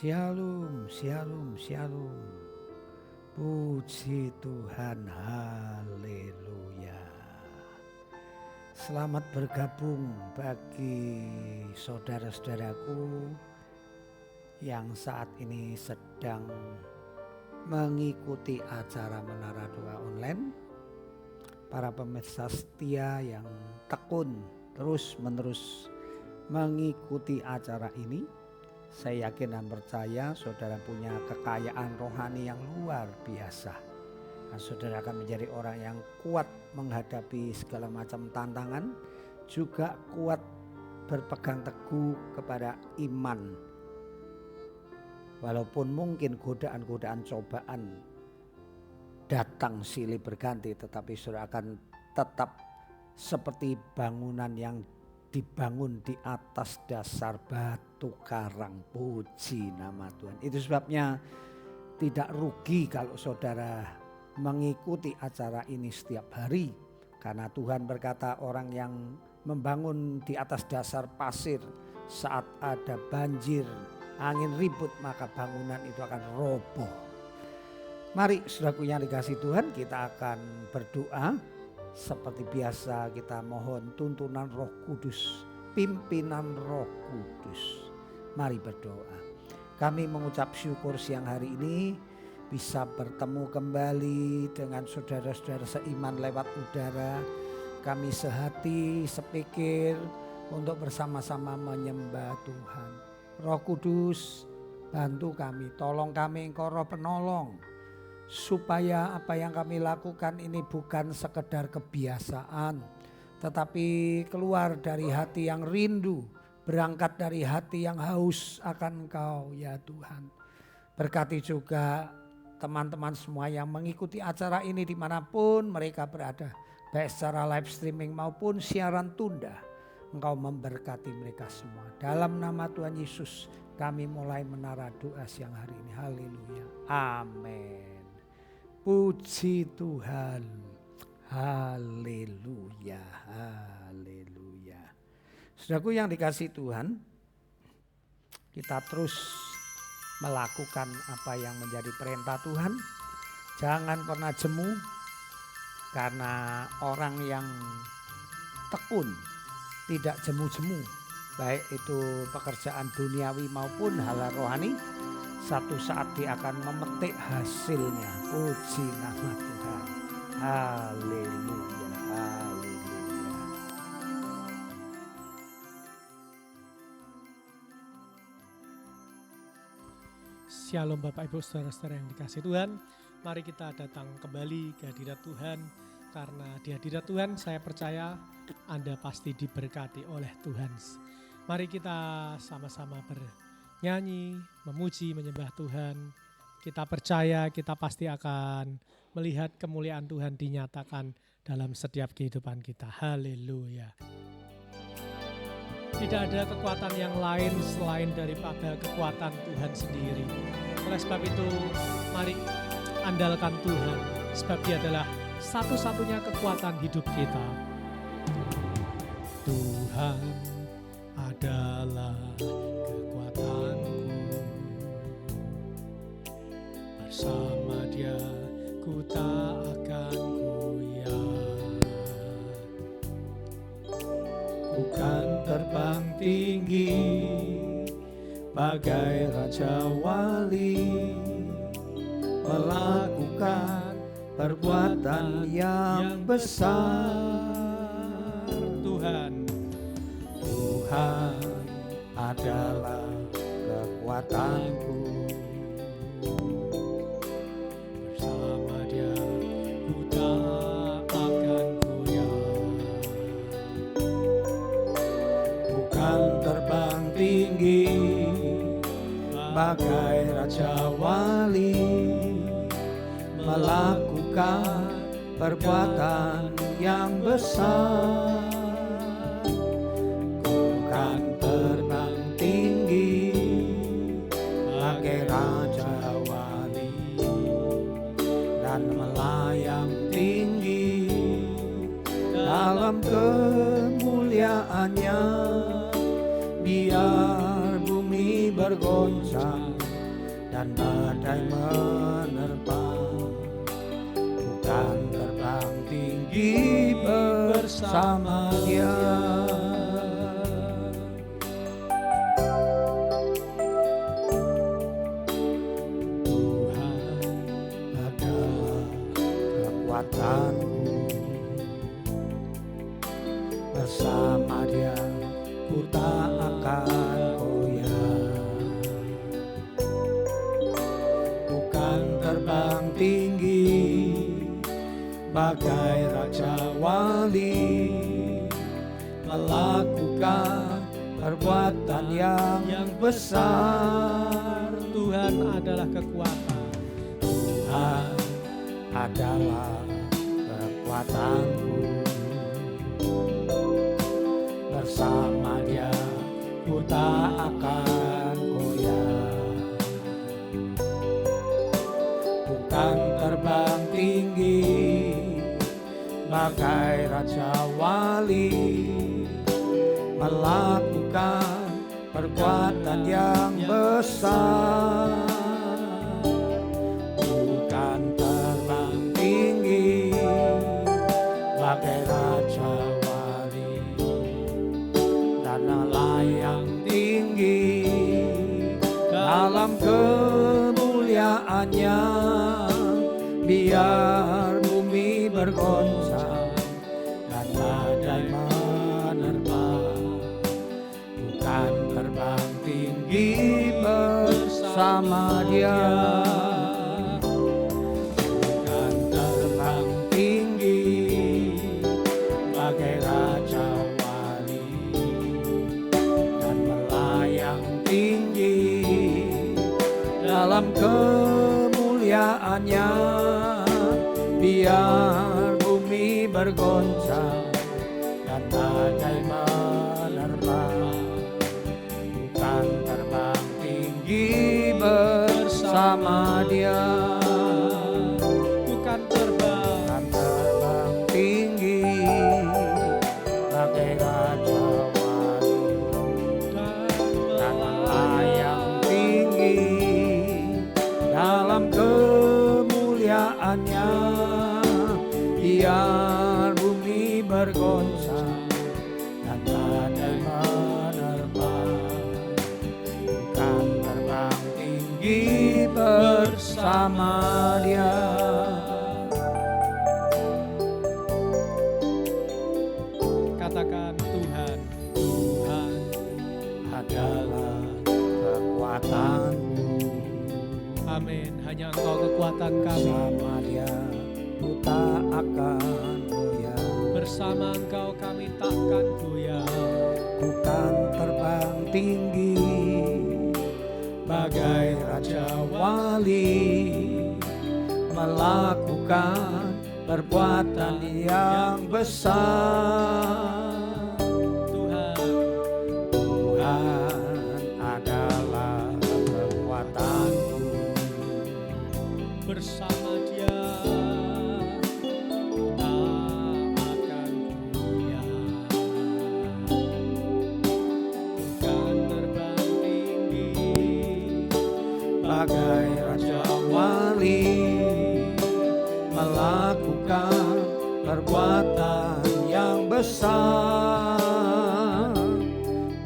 Shalom, shalom, shalom. Puji Tuhan, haleluya. Selamat bergabung bagi saudara-saudaraku yang saat ini sedang mengikuti acara Menara Doa Online. Para pemirsa setia yang tekun terus-menerus mengikuti acara ini. Saya yakin dan percaya saudara punya kekayaan rohani yang luar biasa. Dan saudara akan menjadi orang yang kuat menghadapi segala macam tantangan. Juga kuat berpegang teguh kepada iman. Walaupun mungkin godaan-godaan cobaan datang silih berganti, tetapi saudara akan tetap seperti bangunan yang dibangun di atas dasar batu karang. Puji nama Tuhan. Itu sebabnya tidak rugi kalau saudara mengikuti acara ini setiap hari. Karena Tuhan berkata orang yang membangun di atas dasar pasir saat ada banjir, angin ribut, maka bangunan itu akan roboh. Mari saudaraku yang dikasihi Tuhan, kita akan berdoa. Seperti biasa kita mohon tuntunan Roh Kudus, pimpinan Roh Kudus. Mari berdoa. Kami mengucap syukur siang hari ini bisa bertemu kembali dengan saudara-saudara seiman lewat udara. Kami sehati, sepikir untuk bersama-sama menyembah Tuhan. Roh Kudus, bantu kami, tolong kami, Engkau Roh Penolong. Supaya apa yang kami lakukan ini bukan sekedar kebiasaan, tetapi keluar dari hati yang rindu, berangkat dari hati yang haus akan Engkau ya Tuhan. Berkati juga teman-teman semua yang mengikuti acara ini dimanapun mereka berada, baik secara live streaming maupun siaran tunda. Engkau memberkati mereka semua. Dalam nama Tuhan Yesus kami mulai menara doa siang hari ini. Haleluya. Amin. Puji Tuhan, haleluya, haleluya. Saudaraku yang dikasihi Tuhan, kita terus melakukan apa yang menjadi perintah Tuhan. Jangan pernah jemu, karena orang yang tekun tidak jemu-jemu, baik itu pekerjaan duniawi maupun hal rohani. Satu saat dia akan memetik hasilnya. Puji nama Tuhan. Haleluya, haleluya. Shalom Bapak Ibu saudara-saudara yang dikasihi Tuhan. Mari kita datang kembali ke hadirat Tuhan. Karena di hadirat Tuhan saya percaya Anda pasti diberkati oleh Tuhan. Mari kita sama-sama bernyanyi, memuji, menyembah Tuhan. Kita percaya kita pasti akan melihat kemuliaan Tuhan dinyatakan dalam setiap kehidupan kita. Haleluya. Tidak ada kekuatan yang lain selain daripada kekuatan Tuhan sendiri. Oleh sebab itu mari andalkan Tuhan. Sebab Dia adalah satu-satunya kekuatan hidup kita. Tuhan adalah kekuatanku, bersama Dia ku tak akan goyah. Bukan terbang tinggi bagai raja wali, melakukan perbuatan yang besar. Tuhan adalah kekuatanku, bersama Dia ku tak akan goyah. bukan terbang tinggi bagai raja wali, melakukan perbuatan yang besar. Bukan terbang tinggi bagai raja wali, dan melayang tinggi dalam kemuliaannya. Biar bumi bergoncang dan badai menerpa, bukan terbang tinggi bersama Dia. Kekuatanku, bersama Dia ku tak akan goyah. Bukan terbang tinggi bagai raja wali, melakukan perbuatan yang besar. Tuhan adalah kekuatan. Tuhan adalah kekuatanku, bersama Dia ku tak akan goyah. Bukan terbang tinggi bagai raja wali, melakukan perbuatan yang besar. Bagai raja wali dan Allah yang tinggi, dalam kemuliaannya biar bumi bergoncang dan badai menerpa. Bukan terbang tinggi bersama Dia, bagai raja wali dan melayang tinggi, dalam kemuliaannya biar bumi bergoncang dan badai menerpa. Bukan terbang tinggi bersama Dia, bukan terbang tinggi bagai raja wali dan melayang tinggi, dalam kemuliaannya biar bumi bergoncang dan badai menerpa. Bukan terbang tinggi bersama Dia. Katakan Tuhan, Tuhan adalah kekuatanku. Amin. Hanya Engkau kekuatan kami. Bersama Dia ku tak akan goyah. Bersama Engkau kami takkan goyah. Bukan terbang tinggi bagai raja wali, melakukan perbuatan yang besar. Tuhan adalah kekuatanku, bersama Dia tak akan goyah. Bukan terbang tinggi bagai raja wali, melakukan perbuatan yang besar.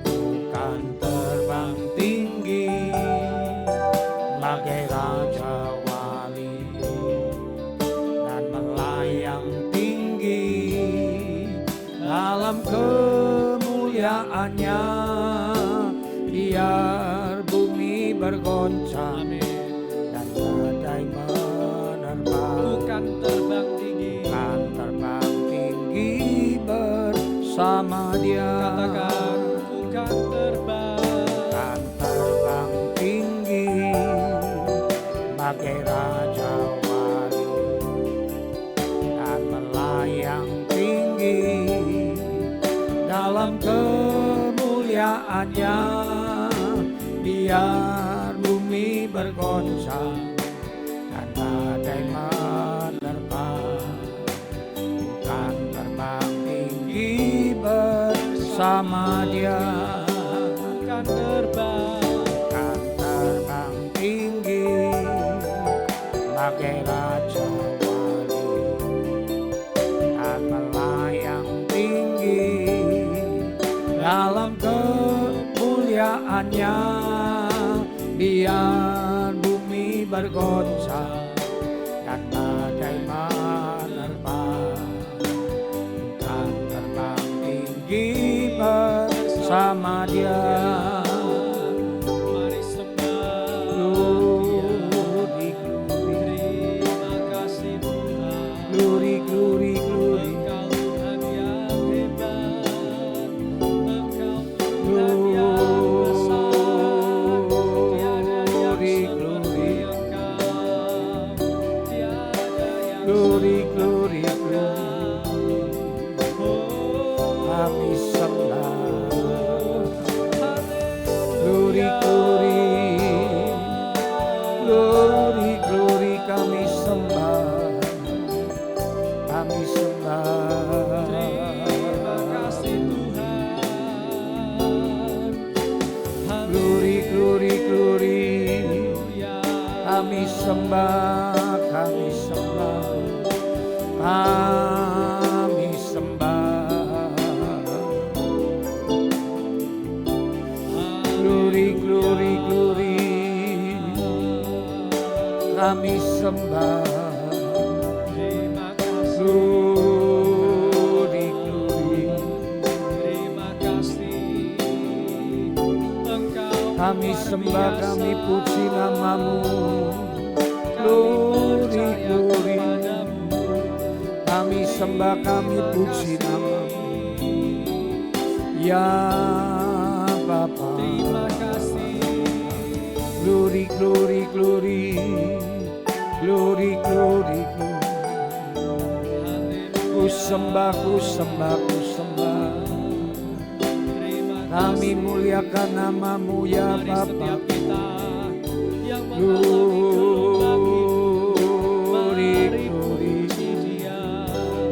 Bukan terbang tinggi bagai raja wali dan melayang tinggi, dalam kemuliaannya biar bumi bergoncang dan badai menerpa. bukan terbang tinggi. Bukan terbang tinggi bersama Dia. Katakan bukan terbang. Bukan terbang tinggi bagai raja wali dan melayang tinggi, dalam kemuliaannya biar bumi bergoncang dan badai menerpa. Bukan terbang tinggi bersama Dia. Bukan terbang. Bukan terbang tinggi bagai raja wali dan melayang tinggi dalam kemuliaannya. Biar bumi bergoncang dan badai menerpa, dan terbang tinggi bersama Dia. Mari sembah Glory, terima kasih Tuhan. glory, glory, glory. Engkau Tuhan yang hebat, Engkau Tuhan yang besar, tiada yang seperti Engkau, tiada yang Glory, seperti glory, glory. Oh, Kami sembah. Glory, haleluya. glory, glory, glory. Kami sembah, kami sembah. Terima kasih Tuhan. Glory, glory, glory. Haleluya. Kami sembah, kami sembah, kami sembah. Glory, glory, glory. Kami sembah. Terima kasih, Glory, glory. terima kasih. Engkau Kami luar sembah, biasa. kami puji namamu. Kami Glory, percaya glory. kepadamu. Kami sembah, kami puji namamu. Ya Bapa. Terima kasih. Glory, glory, glory. Glory, glory, glory. Ku sembah, ku sembah, ku sembah. Terima Kami kasih. muliakan namamu ya Mari Bapa. setiap kita yang mengalami gelombang hidup, mari puji Dia.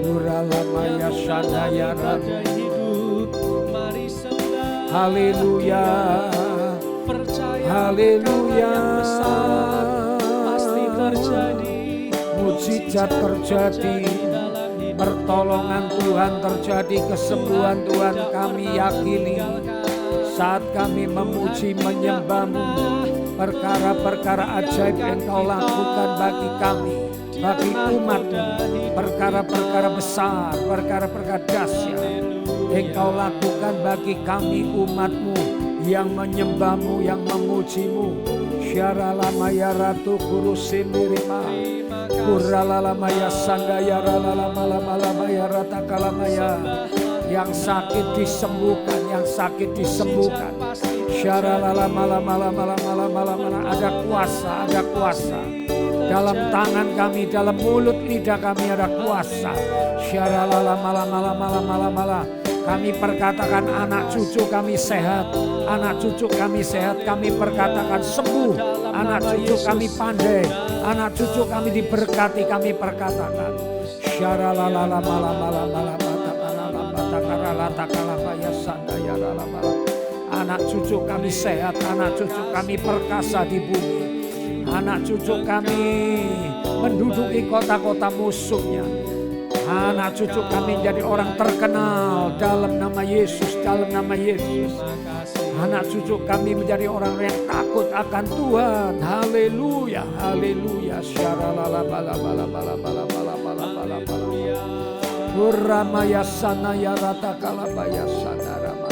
Muralamaya Yang sadaya mengalami badai hidup, mari sembah. Haleluya. Percaya Haleluya. perkara yang besar pasti terjadi. Mujizat terjadi. dalam hidup Pertolongan Tuhan terjadi, kesembuhan Tuhan kami yakini. Saat kami memuji menyembah-Mu, perkara-perkara ajaib Engkau lakukan bagi kami, bagi umat-Mu. Perkara-perkara besar, perkara-perkara dahsyat Engkau lakukan bagi kami umat-Mu yang menyembah-Mu, yang memuji-Mu. Syaralamaya Ratu Kurusindirima, Kuralalamaya Sandaya Ralalamaya Ratakalamaya. Yang sakit disembuhkan, yang sakit disembuhkan. Syaralalamala, ada kuasa, ada kuasa. Dalam tangan kami, dalam mulut lidah kami ada kuasa. Syaralalamala. Kami perkatakan anak cucu kami sehat, anak cucu kami sehat, kami perkatakan sembuh, anak cucu kami pandai, anak cucu kami diberkati, kami perkatakan. Anak cucu kami sehat, anak cucu kami perkasa di bumi, anak cucu kami menduduki kota-kota musuhnya. Anak cucu kami jadi orang terkenal dalam nama Yesus, dalam nama Yesus. Anak cucu kami menjadi orang yang takut akan Tuhan. Haleluya, haleluya. Uramaya sanaya rata kalabaya sanarama.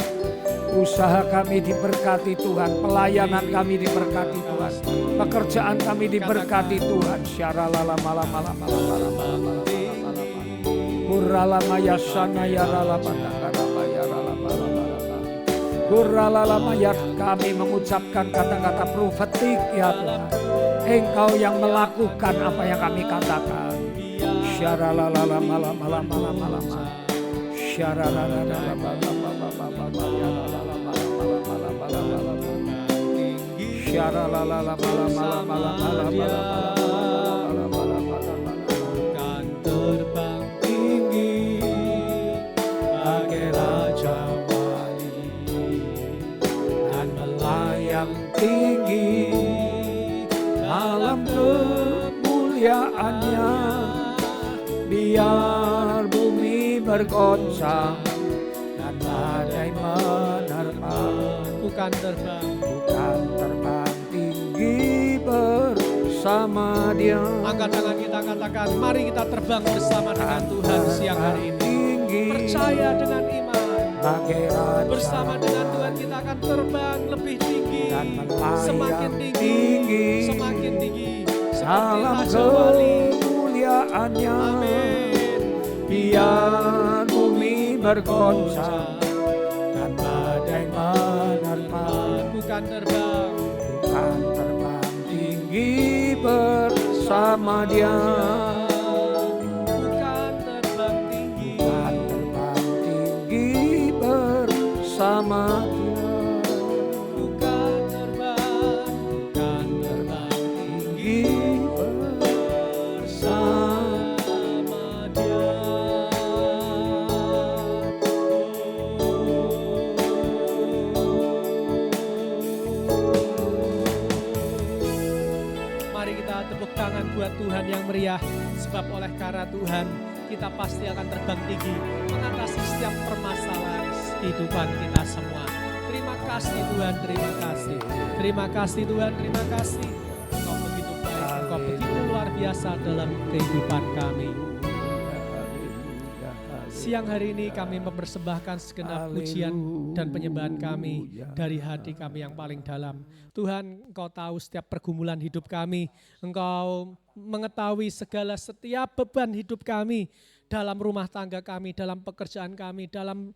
Usaha kami diberkati Tuhan, pelayanan kami diberkati Tuhan, pekerjaan kami diberkati Tuhan. Syaralala malam. Kuralamaya sanaya ralapatakarabayar ralapalamaya. Kuralamaya, kami mengucapkan kata-kata profetik ya Tuhan. Engkau yang melakukan apa yang kami katakan. Syaralala malam. Syaralala kan terbang tinggi bagai raja wali dan melayang tinggi dalam kemuliaan. kemuliaannya. Biar bumi bergoncang dan badai menerpa. Bukan terbang tinggi bersama Dia. Angkat tangan kita, katakan, mari kita terbang bersama dengan Tuhan siang hari ini. Percaya dengan iman, bersama dengan Tuhan kita akan terbang lebih tinggi, semakin tinggi, semakin tinggi, seperti Raja Wali. Kemuliaannya. Amin. Biar bumi bergoncang dan badai menerpa. Bukan terbang tinggi bersama Dia. Bukan terbang tinggi bersama Dia. Bukan terbang tinggi bersama Dia. Mari kita tepuk tangan buat Tuhan yang meriah, sebab oleh karena Tuhan kita pasti akan terbang tinggi mengatasi setiap permasalahan kehidupan kita semua. Terima kasih Tuhan, terima kasih. Terima kasih Tuhan, terima kasih. Engkau begitu baik, Engkau begitu luar biasa dalam kehidupan kami. Siang hari ini kami mempersembahkan segenap pujian dan penyembahan kami dari hati kami yang paling dalam. Tuhan, Engkau tahu setiap pergumulan hidup kami. Engkau mengetahui setiap beban hidup kami, dalam rumah tangga kami, dalam pekerjaan kami, dalam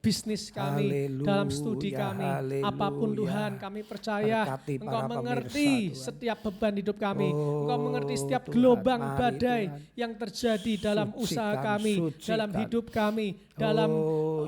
bisnis kami, dalam studi kami, apapun Tuhan, kami percaya Engkau mengerti setiap beban hidup kami, Engkau mengerti setiap gelombang badai yang terjadi dalam usaha kami, dalam hidup kami, dalam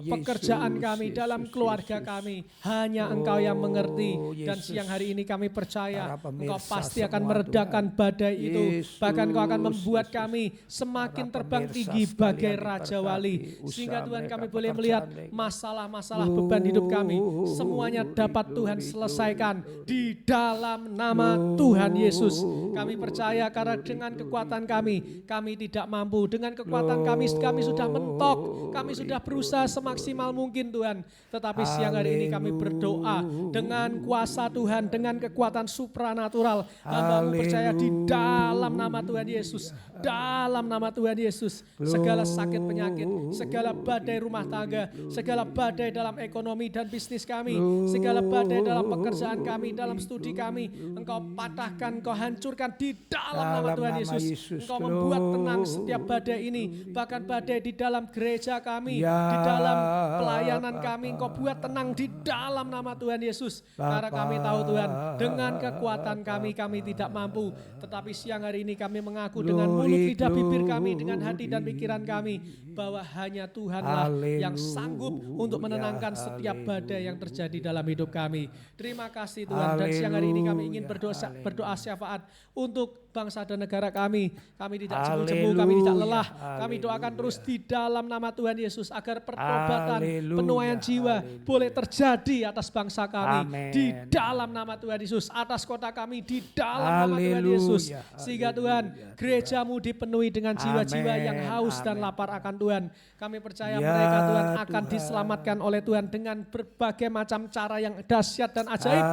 pekerjaan kami, dalam keluarga kami. Hanya Engkau yang mengerti, dan siang hari ini kami percaya Engkau pasti akan meredakan badai itu, bahkan Engkau akan membuat kami semakin terbang tinggi bagai Raja Wali, sehingga Tuhan kami boleh melihat masalah-masalah beban hidup kami semuanya dapat Tuhan selesaikan di dalam nama Tuhan Yesus. Kami percaya karena dengan kekuatan kami tidak mampu. Dengan kekuatan kami sudah mentok, kami sudah berusaha semaksimal mungkin Tuhan. Tetapi siang hari ini kami berdoa dengan kuasa Tuhan, dengan kekuatan supranatural. Hamba-Mu percaya di dalam nama Tuhan Yesus, dalam nama Tuhan Yesus, segala sakit penyakit, segala badai rumah tangga, segala badai dalam ekonomi dan bisnis kami, segala badai dalam pekerjaan kami, dalam studi kami, Engkau patahkan, Engkau hancurkan di dalam nama Tuhan Yesus. Engkau membuat tenang setiap badai ini, bahkan badai di dalam gereja kami, di dalam pelayanan kami, Engkau buat tenang di dalam nama Tuhan Yesus. Karena kami tahu Tuhan, dengan kekuatan kami tidak mampu, tetapi siang hari ini kami mengaku dengan mulut, lidah, bibir kami, dengan hati dan pikiran kami, bahwa hanya Tuhanlah yang sanggup untuk menenangkan setiap badai yang terjadi dalam hidup kami. Terima kasih Tuhan, dan siang hari ini kami ingin berdoa syafaat untuk bangsa dan negara kami. Kami tidak jemu-jemu, kami tidak lelah. Kami doakan terus di dalam nama Tuhan Yesus agar pertobatan, penuaian jiwa boleh terjadi atas bangsa kami. Di dalam nama Tuhan Yesus, atas kota kami di dalam nama Tuhan Yesus. Sehingga Tuhan, gereja-Mu dipenuhi dengan jiwa-jiwa yang haus dan lapar akan Tuhan. Kami percaya mereka Tuhan akan diselamatkan oleh Tuhan dengan berbagai macam cara yang dahsyat dan ajaib.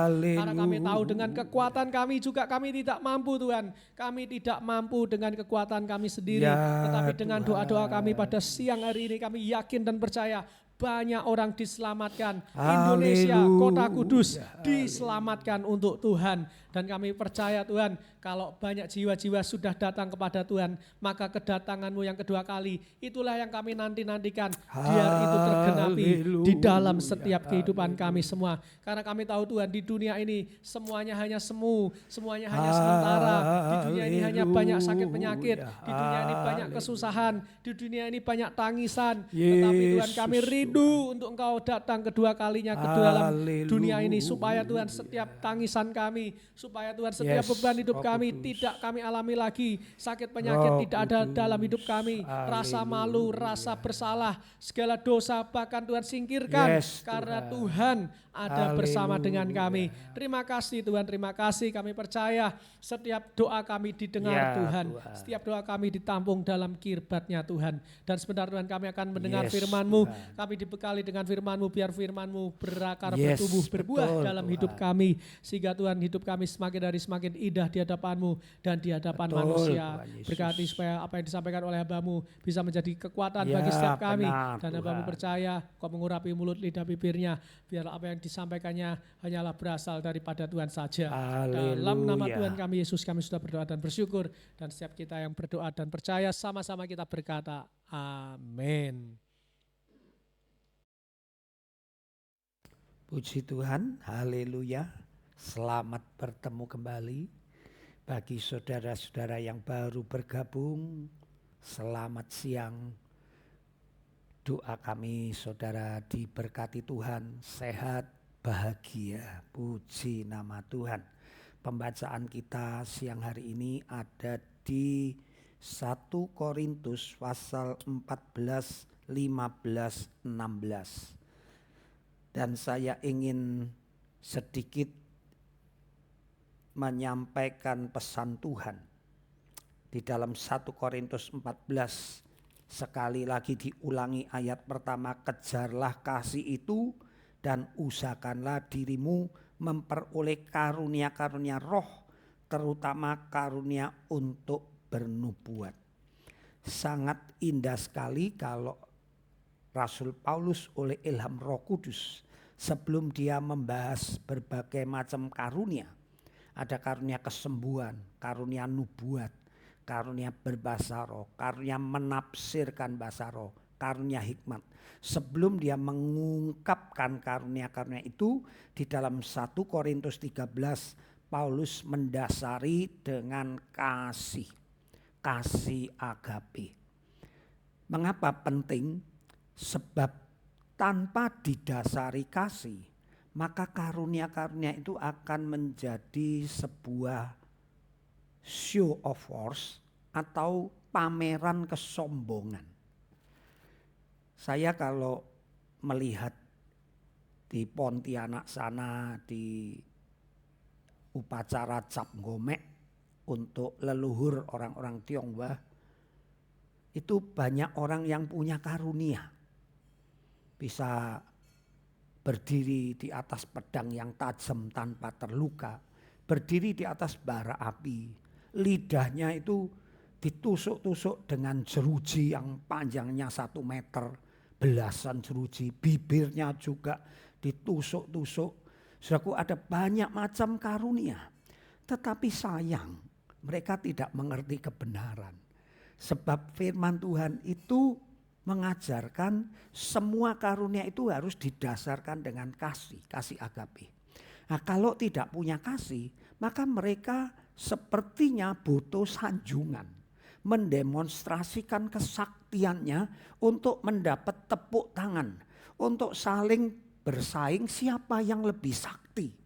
Karena kami tahu dengan kekuatan kami juga kami tidak mampu Tuhan. Kami tidak mampu dengan kekuatan kami sendiri. Tetapi dengan doa-doa kami pada siang hari ini kami yakin dan percaya banyak orang diselamatkan. Indonesia, kota kudus diselamatkan untuk Tuhan. Dan kami percaya Tuhan, kalau banyak jiwa-jiwa sudah datang kepada Tuhan, maka kedatangan-Mu yang kedua kali, itulah yang kami nanti-nantikan. Biar itu tergenapi di dalam setiap kehidupan kami semua. Karena kami tahu Tuhan, di dunia ini semuanya hanya semu, semuanya hanya sementara. Di dunia ini hanya banyak sakit penyakit, di dunia ini banyak kesusahan, di dunia ini banyak tangisan. Tetapi Tuhan, kami rindu rindu untuk Engkau datang kedua kalinya ke dalam dunia ini. Supaya Tuhan Haleluya. setiap tangisan kami, supaya Tuhan setiap Yes, beban hidup Roh kami Kudus. tidak kami alami lagi. Sakit penyakit Roh tidak ada dalam hidup Kudus. kami. Rasa malu, Haleluya. rasa bersalah, segala dosa bahkan Tuhan singkirkan. Yes, Karena Tuhan. Tuhan ada bersama dengan Haleluya. kami. Terima kasih Tuhan, terima kasih. Kami percaya setiap doa kami didengar Ya, Tuhan. Tuhan. Setiap doa kami ditampung dalam kirbatnya Tuhan. Dan sebentar Tuhan kami akan mendengar Yes, firman-Mu. Tuhan. Kami dibekali dengan firman-Mu, biar firman-Mu berakar, Yes, bertumbuh, berbuah betul, dalam Tuhan. hidup kami. Sehingga Tuhan hidup kami semakin dari semakin indah di hadapan-Mu dan di hadapan Betul, manusia. Tuhan Yesus. Berkati supaya apa yang disampaikan oleh hamba-Mu bisa menjadi kekuatan Ya, bagi setiap kami. benar, Dan hamba-Mu Tuhan. percaya Kau mengurapi mulut lidah bibirnya. Biar apa yang disampaikannya hanyalah berasal daripada Tuhan saja. Dalam nama Haleluya. Tuhan kami Yesus kami sudah berdoa dan bersyukur. Dan setiap kita yang berdoa dan percaya sama-sama kita berkata amin. Puji Tuhan, haleluya. Selamat bertemu kembali. Bagi saudara-saudara yang baru bergabung, selamat siang. Doa kami saudara diberkati Tuhan, sehat, bahagia. Puji nama Tuhan. Pembacaan kita siang hari ini ada di 1 Korintus pasal 14, 15, 16. Dan saya ingin sedikit menyampaikan pesan Tuhan. Di dalam 1 Korintus 14 sekali lagi diulangi ayat pertama, kejarlah kasih itu dan usahakanlah dirimu memperoleh karunia-karunia roh, terutama karunia untuk bernubuat. Sangat indah sekali kalau Rasul Paulus oleh ilham Roh Kudus sebelum dia membahas berbagai macam karunia. Ada karunia kesembuhan, karunia nubuat, karunia berbahasa roh, karunia menafsirkan bahasa roh, karunia hikmat. Sebelum dia mengungkapkan karunia-karunia itu di dalam 1 Korintus 13, Paulus mendasari dengan kasih agape. Mengapa penting? Sebab tanpa didasari kasih, maka karunia-karunia itu akan menjadi sebuah show of force atau pameran kesombongan. Saya kalau melihat di Pontianak sana, di upacara cap gomek untuk leluhur orang-orang Tionghoa, itu banyak orang yang punya karunia. Bisa berdiri di atas pedang yang tajam tanpa terluka, berdiri di atas bara api, lidahnya itu ditusuk-tusuk dengan jeruji yang panjangnya 1 meter, belasan jeruji, bibirnya juga ditusuk-tusuk. Saudaraku, ada banyak macam karunia, tetapi sayang mereka tidak mengerti kebenaran. Sebab firman Tuhan itu mengajarkan semua karunia itu harus didasarkan dengan kasih agape. Nah, kalau tidak punya kasih, maka mereka sepertinya butuh sanjungan, mendemonstrasikan kesaktiannya untuk mendapat tepuk tangan, untuk saling bersaing siapa yang lebih sakti.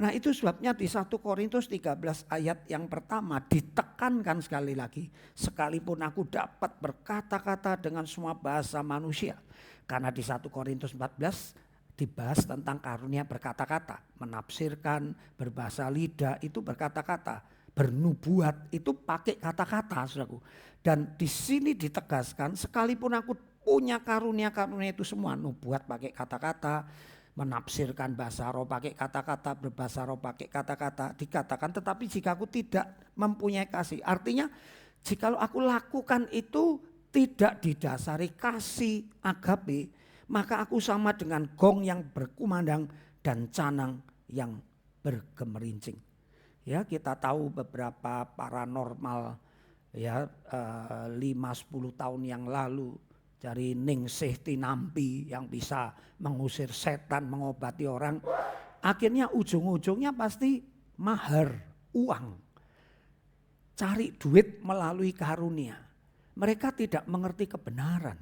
Nah, itu sebabnya di 1 Korintus 13 ayat yang pertama ditekankan sekali lagi. Sekalipun aku dapat berkata-kata dengan semua bahasa manusia. Karena di 1 Korintus 14 dibahas tentang karunia berkata-kata. Menafsirkan, berbahasa lidah itu berkata-kata. Bernubuat itu pakai kata-kata, saudaraku. Dan di sini ditegaskan sekalipun aku punya karunia-karunia itu semua. Nubuat pakai kata-kata, menafsirkan bahasa roh pakai kata-kata, berbahasa roh pakai kata-kata, dikatakan tetapi jika aku tidak mempunyai kasih, artinya jika aku lakukan itu tidak didasari kasih agape, maka aku sama dengan gong yang berkumandang dan canang yang bergemerincing. Ya, kita tahu beberapa paranormal ya 5-10 tahun yang lalu dari Ningsih Tinampi yang bisa mengusir setan, mengobati orang. Akhirnya ujung-ujungnya pasti mahar, uang. Cari duit melalui karunia. Mereka tidak mengerti kebenaran.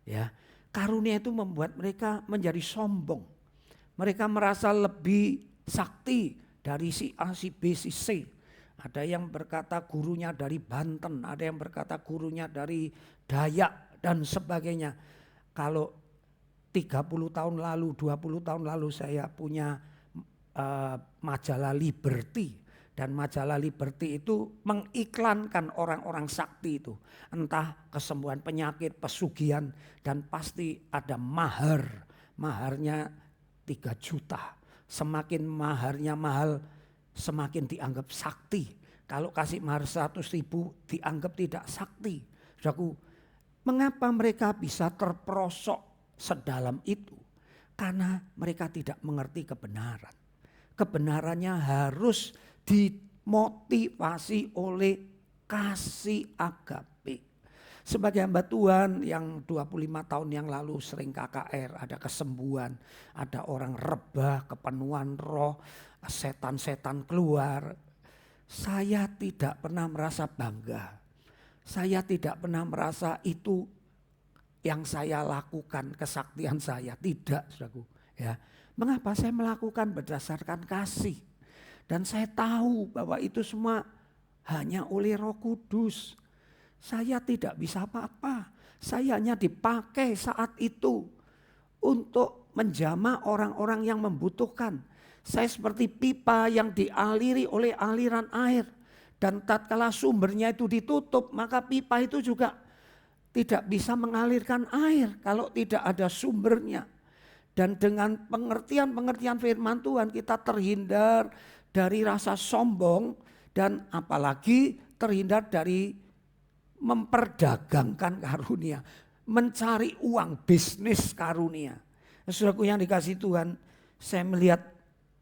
Ya, Karunia itu membuat mereka menjadi sombong. Mereka merasa lebih sakti dari si A, si B, si C. Ada yang berkata gurunya dari Banten, ada yang berkata gurunya dari Dayak dan sebagainya. Kalau 30 tahun lalu, 20 tahun lalu saya punya majalah Liberty. Dan majalah Liberty itu mengiklankan orang-orang sakti itu. Entah kesembuhan penyakit, pesugihan, dan pasti ada mahar. Maharnya 3 juta. Semakin maharnya mahal, semakin dianggap sakti. Kalau kasih mahar 100 ribu dianggap tidak sakti. Saudaraku, mengapa mereka bisa terperosok sedalam itu? Karena mereka tidak mengerti kebenaran. Kebenarannya harus dimotivasi oleh kasih agape. Sebagai hamba Tuhan yang 25 tahun yang lalu sering KKR, ada kesembuhan, ada orang rebah, kepenuhan roh, setan-setan keluar. Saya tidak pernah merasa bangga. Saya tidak pernah merasa itu yang saya lakukan, kesaktian saya. Tidak, saudaraku. Ya. Mengapa saya melakukan berdasarkan kasih? Dan saya tahu bahwa itu semua hanya oleh Roh Kudus. Saya tidak bisa apa-apa. Saya hanya dipakai saat itu untuk menjamah orang-orang yang membutuhkan. Saya seperti pipa yang dialiri oleh aliran air. Dan tatkala sumbernya itu ditutup, maka pipa itu juga tidak bisa mengalirkan air kalau tidak ada sumbernya. Dan dengan pengertian-pengertian firman Tuhan kita terhindar dari rasa sombong dan apalagi terhindar dari memperdagangkan karunia, mencari uang, bisnis karunia. Saudaraku yang dikasih Tuhan, saya melihat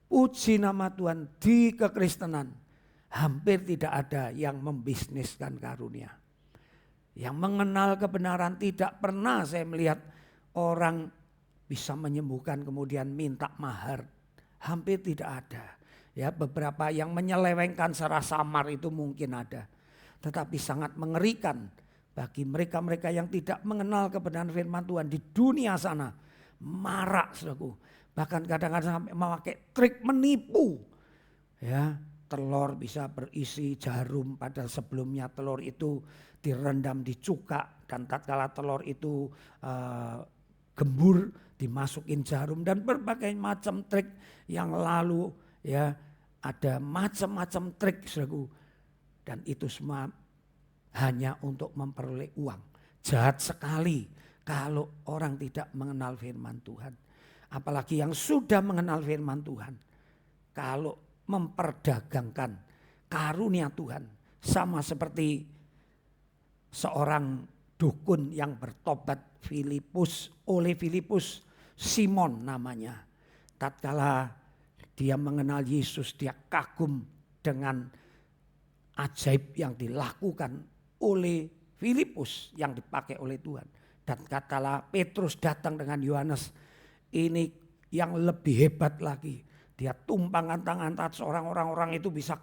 puji nama Tuhan di kekristenan hampir tidak ada yang membisniskan karunia. Yang mengenal kebenaran tidak pernah saya melihat orang bisa menyembuhkan kemudian minta mahar. Hampir tidak ada. Ya, beberapa yang menyelewengkan secara samar itu mungkin ada. Tetapi sangat mengerikan bagi mereka-mereka yang tidak mengenal kebenaran firman Tuhan di dunia sana. Marak, saudaraku. Bahkan kadang-kadang sampai memakai trik menipu. Ya, telur bisa berisi jarum, padahal sebelumnya telur itu direndam di cuka, dan tatkala telur itu gembur dimasukin jarum, dan berbagai macam trik yang lalu, ya, ada macam-macam trik, saudaraku. Dan itu semua hanya untuk memperoleh uang. Jahat sekali kalau orang tidak mengenal firman Tuhan. Apalagi yang sudah mengenal firman Tuhan. Kalau memperdagangkan karunia Tuhan, sama seperti seorang dukun yang bertobat oleh Filipus, Simon namanya. Tatkala dia mengenal Yesus, dia kagum dengan ajaib yang dilakukan oleh Filipus yang dipakai oleh Tuhan. Dan tatkala Petrus datang dengan Yohanes, ini yang lebih hebat lagi. Dia tumpangkan tangan atas orang-orang itu bisa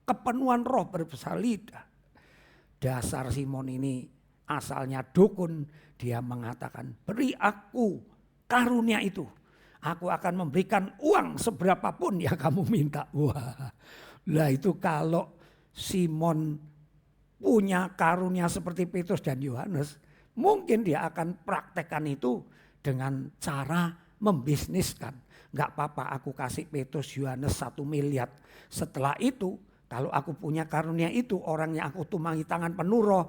kepenuhan roh berbahasa lidah. Dasar Simon ini asalnya dukun, dia mengatakan, beri aku karunia itu. Aku akan memberikan uang seberapapun yang kamu minta. Wah, lah itu kalau Simon punya karunia seperti Petrus dan Yohanes, mungkin dia akan praktekkan itu dengan cara membisniskan. Gak apa-apa aku kasih Petrus Yohanes 1 miliar. Setelah itu kalau aku punya karunia itu, orang yang aku tumangi tangan penuh roh,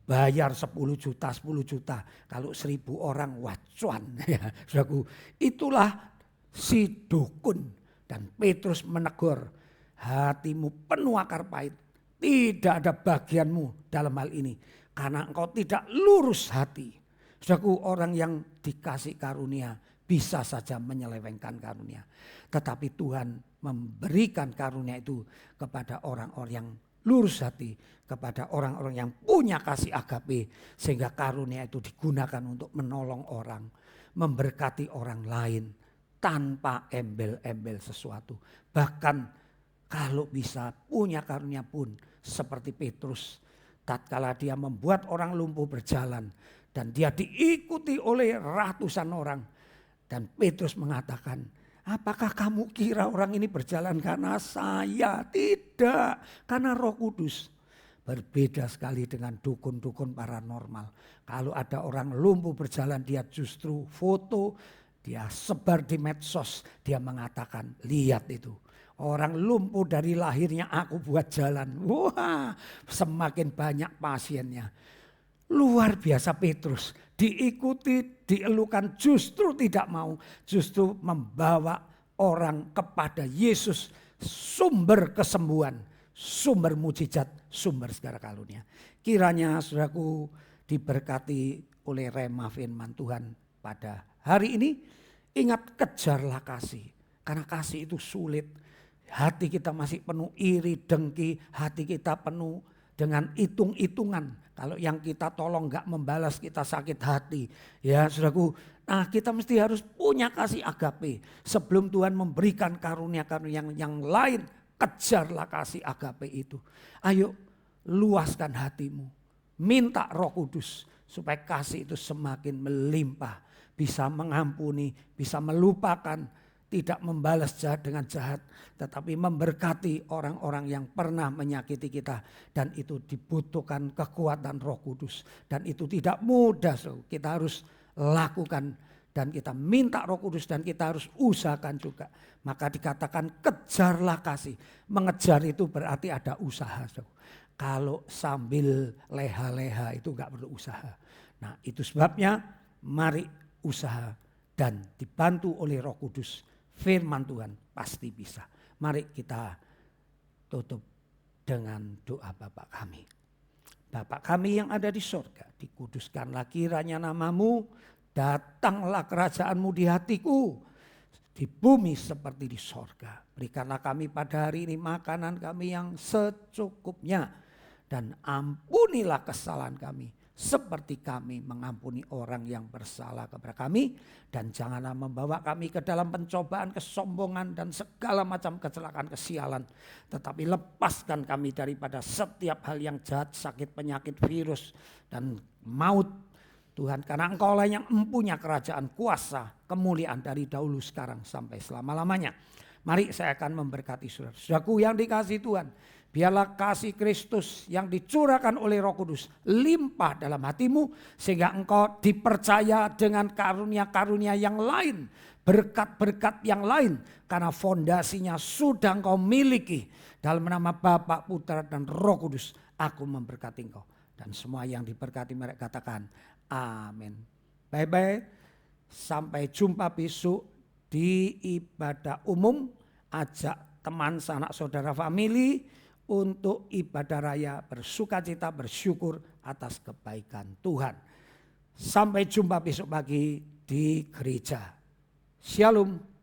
bayar 10 juta, 10 juta. Kalau 1000 orang, wacuan. Ya, saudaraku, itulah si dukun. Dan Petrus menegur, hatimu penuh akar pahit. Tidak ada bagianmu dalam hal ini. Karena engkau tidak lurus hati. Saudaraku, orang yang dikasih karunia bisa saja menyelewengkan karunia. Tetapi Tuhan memberikan karunia itu kepada orang-orang yang lurus hati, kepada orang-orang yang punya kasih agape, sehingga karunia itu digunakan untuk menolong orang, memberkati orang lain tanpa embel-embel sesuatu. Bahkan kalau bisa punya karunia pun seperti Petrus, tatkala dia membuat orang lumpuh berjalan, Dan dia diikuti oleh ratusan orang. Dan Petrus mengatakan, apakah kamu kira orang ini berjalan karena saya? Tidak, karena Roh Kudus. Berbeda sekali dengan dukun-dukun paranormal. Kalau ada orang lumpuh berjalan, dia justru foto, dia sebar di medsos, dia mengatakan, lihat itu. Orang lumpuh dari lahirnya aku buat jalan. Wah, semakin banyak pasiennya. Luar biasa Petrus, diikuti, dielukan, justru tidak mau. Justru membawa orang kepada Yesus, sumber kesembuhan, sumber mujizat, sumber segala karunia. Kiranya saudaraku diberkati oleh rema firman Tuhan pada hari ini. Ingat, kejarlah kasih, karena kasih itu sulit. Hati kita masih penuh iri, dengki, hati kita penuh dengan hitung-hitungan. Kalau yang kita tolong gak membalas, kita sakit hati. Ya saudaraku, nah kita mesti harus punya kasih agape. Sebelum Tuhan memberikan karunia-karunia yang lain, kejarlah kasih agape itu. Ayo luaskan hatimu. Minta Roh Kudus supaya kasih itu semakin melimpah. Bisa mengampuni, bisa melupakan, tidak membalas jahat dengan jahat, tetapi memberkati orang-orang yang pernah menyakiti kita. Dan itu dibutuhkan kekuatan Roh Kudus. Dan itu tidak mudah, kita harus lakukan. Dan kita minta Roh Kudus dan kita harus usahakan juga. Maka dikatakan kejarlah kasih. Mengejar itu berarti ada usaha. Kalau sambil leha-leha itu gak perlu usaha. Nah itu sebabnya mari usaha dan dibantu oleh Roh Kudus. Firman Tuhan pasti bisa. Mari kita tutup dengan doa Bapa kami. Bapa kami yang ada di sorga, dikuduskanlah kiranya namamu, datanglah kerajaanmu di hatiku, di bumi seperti di sorga. Berikanlah kami pada hari ini makanan kami yang secukupnya, dan ampunilah kesalahan kami, seperti kami mengampuni orang yang bersalah kepada kami. Dan janganlah membawa kami ke dalam pencobaan, kesombongan, dan segala macam kecelakaan, kesialan. Tetapi lepaskan kami daripada setiap hal yang jahat, sakit, penyakit, virus, dan maut. Tuhan, karena Engkaulah yang mempunyai kerajaan, kuasa, kemuliaan dari dahulu, sekarang, sampai selama-lamanya. Mari saya akan memberkati saudara-saudaraku yang dikasihi Tuhan. Biarlah kasih Kristus yang dicurahkan oleh Roh Kudus limpah dalam hatimu, sehingga engkau dipercaya dengan karunia-karunia yang lain, berkat-berkat yang lain, karena fondasinya sudah engkau miliki. Dalam nama Bapa, Putra, dan Roh Kudus, aku memberkati engkau. Dan semua yang diberkati mereka katakan amin. Bye-bye, sampai jumpa besok di ibadah umum. Ajak teman, sanak, saudara, famili untuk ibadah raya bersukacita, bersyukur atas kebaikan Tuhan. Sampai jumpa besok pagi di gereja. Shalom.